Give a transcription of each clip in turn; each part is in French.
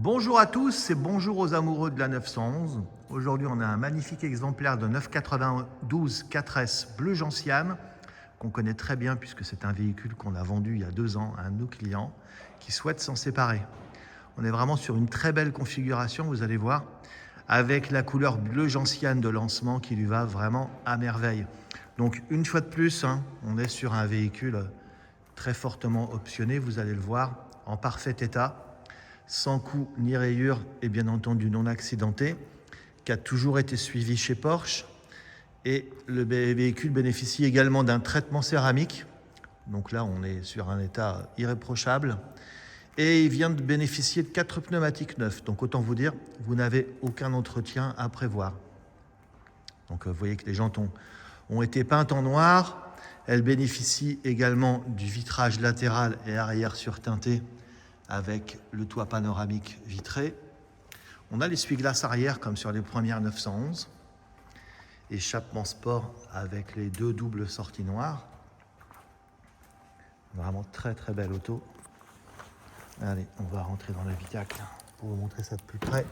Bonjour à tous et bonjour aux amoureux de la 911. Aujourd'hui, on a un magnifique exemplaire de 992 4S bleu gentiane qu'on connaît très bien puisque c'est un véhicule qu'on a vendu il y a 2 ans à un de nos clients qui souhaite s'en séparer. On est vraiment sur une très belle configuration, vous allez voir, avec la couleur bleu gentiane de lancement qui lui va vraiment à merveille. Donc une fois de plus, on est sur un véhicule très fortement optionné, vous allez le voir, en parfait état, sans coup ni rayures et bien entendu non accidenté, qui a toujours été suivi chez Porsche. Et le véhicule bénéficie également d'un traitement céramique. Donc là, on est sur un état irréprochable. Et il vient de bénéficier de 4 pneumatiques neufs. Donc autant vous dire, vous n'avez aucun entretien à prévoir. Donc vous voyez que les jantes ont été peintes en noir. Elles bénéficient également du vitrage latéral et arrière surteinté avec le toit panoramique vitré. On a l'essuie-glace arrière comme sur les premières 911. Échappement sport avec les 2 doubles sorties noires. Vraiment très très belle auto. Allez, on va rentrer dans l'habitacle pour vous montrer ça de plus près.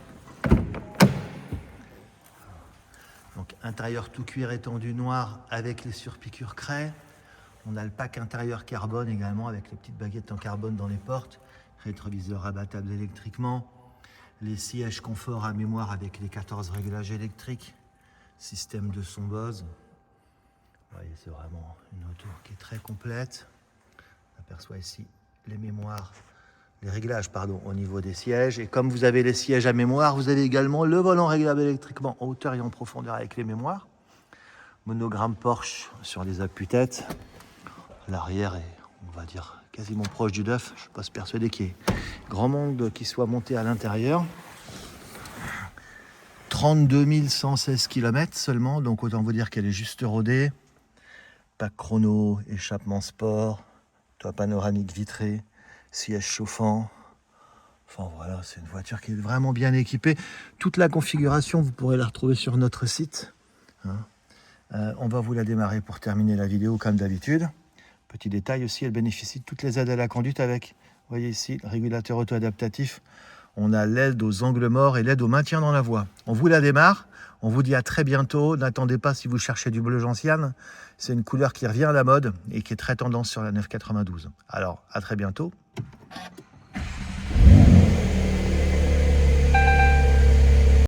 Donc intérieur tout cuir étendu noir avec les surpiqûres craie. On a le pack intérieur carbone également avec les petites baguettes en carbone dans les portes. Rétroviseur abattable électriquement. Les sièges confort à mémoire avec les 14 réglages électriques. Système de son Bose. Vous voyez, c'est vraiment une auto qui est très complète. On aperçoit ici les réglages au niveau des sièges. Et comme vous avez les sièges à mémoire, vous avez également le volant réglable électriquement en hauteur et en profondeur avec les mémoires. Monogramme Porsche sur les appuis-têtes. L'arrière est, on va dire, quasiment proche du neuf. Je ne suis pas persuadé qu'il y ait grand monde qui soit monté à l'intérieur. 32 116 km seulement, donc autant vous dire qu'elle est juste rodée. Pack chrono, échappement sport, toit panoramique vitré, siège chauffant. Enfin voilà, c'est une voiture qui est vraiment bien équipée. Toute la configuration, vous pourrez la retrouver sur notre site. On va vous la démarrer pour terminer la vidéo comme d'habitude. Petit détail aussi, elle bénéficie de toutes les aides à la conduite avec, vous voyez ici, le régulateur auto-adaptatif. On a l'aide aux angles morts et l'aide au maintien dans la voie. On vous la démarre. On vous dit à très bientôt. N'attendez pas si vous cherchez du bleu gentiane. C'est une couleur qui revient à la mode et qui est très tendance sur la 992. Alors, à très bientôt.